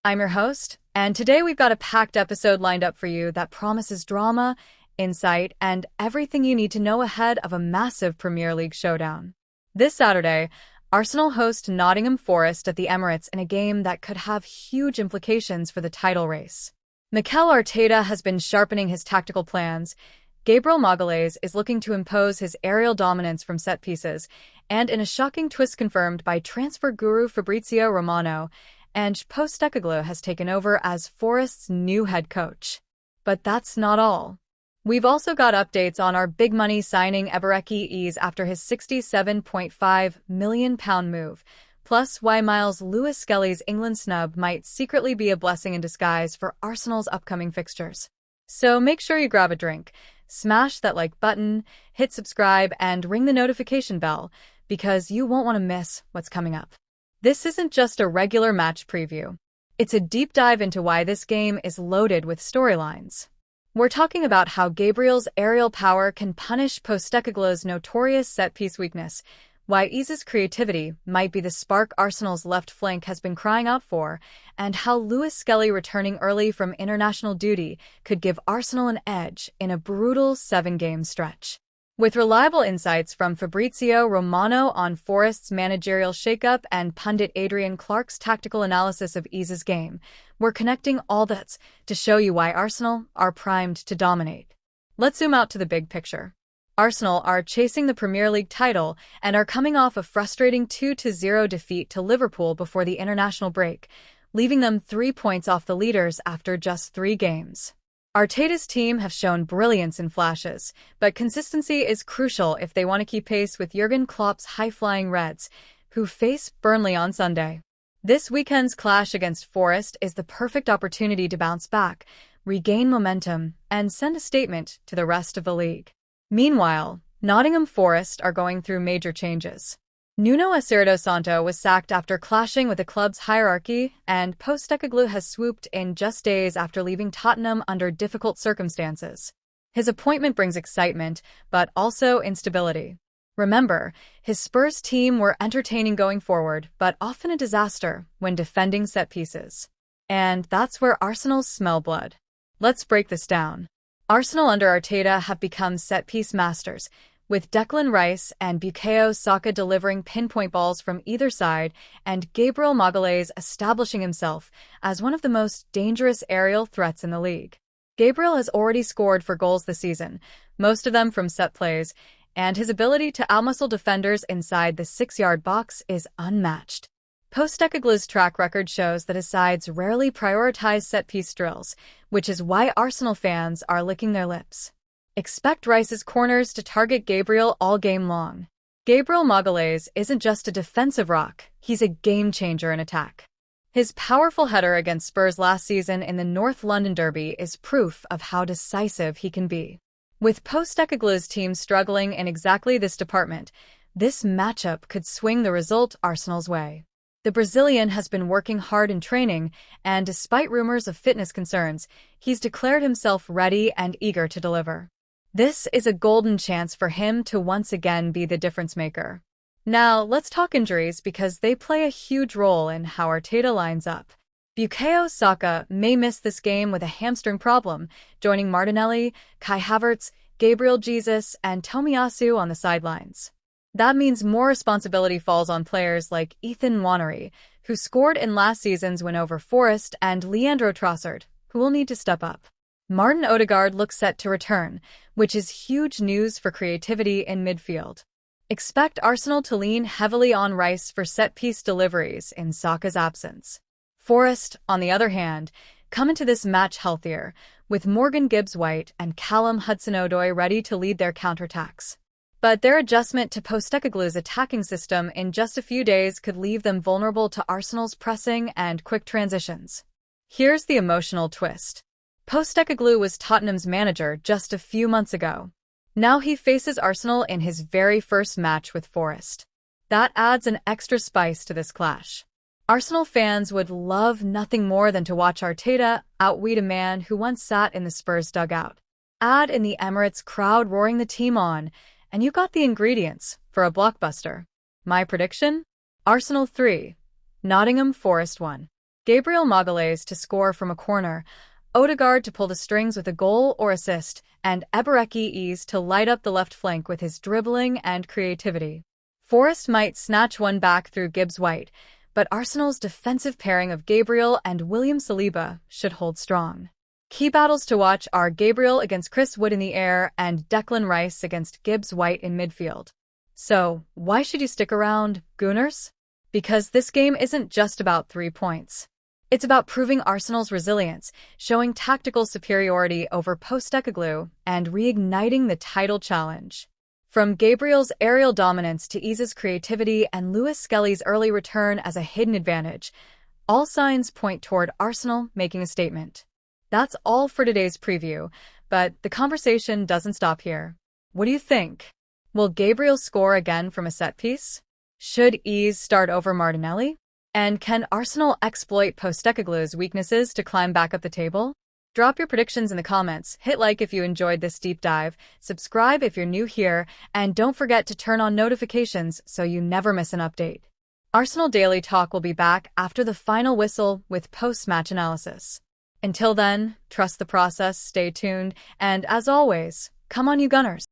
I'm your host, and today we've got a packed episode lined up for you that promises drama, insight, and everything you need to know ahead of a massive Premier League showdown. This Saturday, Arsenal host Nottingham Forest at the Emirates in a game that could have huge implications for the title race. Mikel Arteta has been sharpening his tactical plans. Gabriel Magalhaes is looking to impose his aerial dominance from set pieces, and in a shocking twist confirmed by transfer guru Fabrizio Romano, and Postecoglou has taken over as Forest's new head coach. But that's not all. We've also got updates on our big money signing Gabriel'S after his £67.5 million move, plus why Miles Lewis-Skelly's England snub might secretly be a blessing in disguise for Arsenal's upcoming fixtures. So make sure you grab a drink, smash that like button, hit subscribe, and ring the notification bell, because you won't want to miss what's coming up. This isn't just a regular match preview. It's a deep dive into why this game is loaded with storylines. We're talking about how Gabriel's aerial power can punish Postecoglou's notorious set-piece weakness, why Iza's creativity might be the spark Arsenal's left flank has been crying out for, and how Lewis-Skelly returning early from international duty could give Arsenal an edge in a brutal 7-game stretch. With reliable insights from Fabrizio Romano on Forest's managerial shakeup and pundit Adrian Clark's tactical analysis of Iza's game, we're connecting all that to show you why Arsenal are primed to dominate. Let's zoom out to the big picture. Arsenal are chasing the Premier League title and are coming off a frustrating 2-0 defeat to Liverpool before the international break, leaving them 3 points off the leaders after just 3 games. Arteta's team have shown brilliance in flashes, but consistency is crucial if they want to keep pace with Jurgen Klopp's high-flying Reds, who face Burnley on Sunday. This weekend's clash against Forest is the perfect opportunity to bounce back, regain momentum, and send a statement to the rest of the league. Meanwhile, Nottingham Forest are going through major changes. Nuno Espirito Santo was sacked after clashing with the club's hierarchy, and Postecoglou has swooped in just days after leaving Tottenham under difficult circumstances. His appointment brings excitement, but also instability. Remember, his Spurs team were entertaining going forward, but often a disaster when defending set pieces. And that's where Arsenal's smell blood. Let's break this down. Arsenal under Arteta have become set-piece masters, with Declan Rice and Bukayo Saka delivering pinpoint balls from either side, and Gabriel Magalhaes establishing himself as one of the most dangerous aerial threats in the league. Gabriel has already scored 4 goals this season, most of them from set plays, and his ability to outmuscle defenders inside the 6-yard box is unmatched. Postecoglou's track record shows that his sides rarely prioritize set-piece drills, which is why Arsenal fans are licking their lips. Expect Rice's corners to target Gabriel all game long. Gabriel Magalhaes isn't just a defensive rock, he's a game-changer in attack. His powerful header against Spurs last season in the North London derby is proof of how decisive he can be. With Postecoglou's team struggling in exactly this department, this matchup could swing the result Arsenal's way. The Brazilian has been working hard in training, and despite rumors of fitness concerns, he's declared himself ready and eager to deliver. This is a golden chance for him to once again be the difference maker. Now, let's talk injuries because they play a huge role in how Arteta lines up. Bukayo Saka may miss this game with a hamstring problem, joining Martinelli, Kai Havertz, Gabriel Jesus, and Tomiyasu on the sidelines. That means more responsibility falls on players like Ethan Nwaneri, who scored in last season's win over Forest, and Leandro Trossard, who will need to step up. Martin Odegaard looks set to return, which is huge news for creativity in midfield. Expect Arsenal to lean heavily on Rice for set-piece deliveries in Saka's absence. Forest, on the other hand, come into this match healthier, with Morgan Gibbs-White and Callum Hudson-Odoi ready to lead their counterattacks. But their adjustment to Postecoglou's attacking system in just a few days could leave them vulnerable to Arsenal's pressing and quick transitions. Here's the emotional twist. Postecoglou was Tottenham's manager just a few months ago. Now he faces Arsenal in his very first match with Forest. That adds an extra spice to this clash. Arsenal fans would love nothing more than to watch Arteta outwit a man who once sat in the Spurs dugout. Add in the Emirates crowd roaring the team on, and you got the ingredients for a blockbuster. My prediction? Arsenal 3, Nottingham Forest 1. Gabriel Magalhaes to score from a corner, Odegaard to pull the strings with a goal or assist, and Eberechi's to light up the left flank with his dribbling and creativity. Forest might snatch one back through Gibbs-White, but Arsenal's defensive pairing of Gabriel and William Saliba should hold strong. Key battles to watch are Gabriel against Chris Wood in the air and Declan Rice against Gibbs-White in midfield. So, why should you stick around, Gooners? Because this game isn't just about 3 points. It's about proving Arsenal's resilience, showing tactical superiority over Postecoglou, and reigniting the title challenge. From Gabriel's aerial dominance to Eze's creativity and Lewis Skelly's early return as a hidden advantage, all signs point toward Arsenal making a statement. That's all for today's preview, but the conversation doesn't stop here. What do you think? Will Gabriel score again from a set piece? Should Eze start over Martinelli? And can Arsenal exploit Postecoglou's weaknesses to climb back up the table? Drop your predictions in the comments, hit like if you enjoyed this deep dive, subscribe if you're new here, and don't forget to turn on notifications so you never miss an update. Arsenal Daily Talk will be back after the final whistle with post-match analysis. Until then, trust the process, stay tuned, and as always, come on you Gunners!